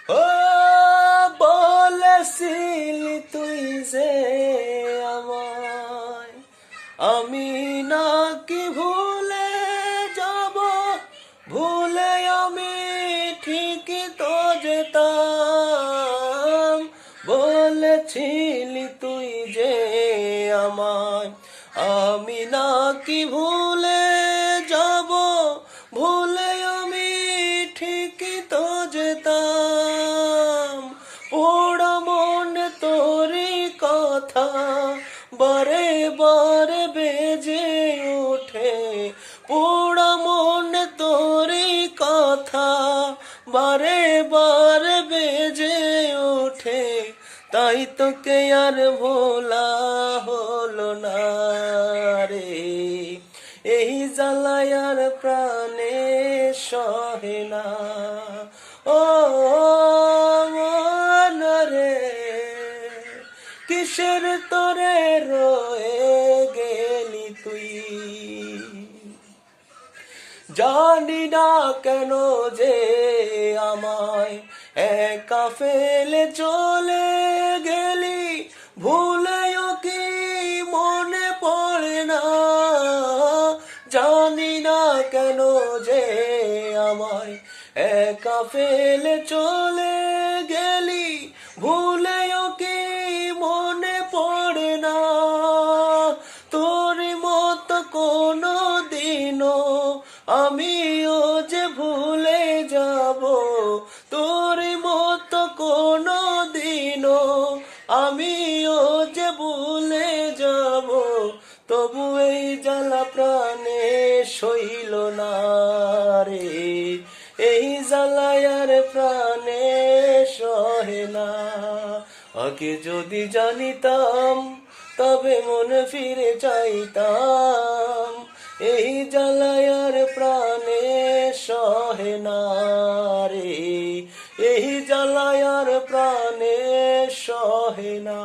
ও বলেছিলি তুই যে আমায়, আমি নাকি ভুলে যাব, ভুলে আমি ঠিকই তো যেতাম। বলেছিলি তুই যে আমায়, আমি নাকি ভুলে যাব, ভুলে আমি ঠিকই তো যেতাম। পোড়া মনে তোরই কথা বারে বারে বেজে ওঠে, পোড়া মনে তোরই কথা বারে বারে বেজে ওঠে। তাই তোকে আর ভোলা হলো না রে, এই জ্বালায় আর প্রাণে সহে না। ও মন রে, কিসের তোরে রয়ে গেলি তুই, জানি না কেন যে আমায় একা ফেলে চলে গেলি। ভুলেও কি মনে পড়ে না, জানি না কেন যে আমায় একা ফেলে চলে গেলি। ভুলেও কি মনে পড়ে না, তোর মতো কোনো দিনও আমিও যে ভুলে যাব। তোর মতো কোনো দিনও আমিও যে ভুলে যাব। তবু এই জ্বালা প্রাণে সইল না রে, এই জ্বালায় আর প্রাণে সহে না। আগে যদি জানিতাম তবে মনে ফিরে চাইতাম, এই জ্বালায় আর প্রাণে সহে না রে, এই জ্বালায় আর প্রাণে সহে না।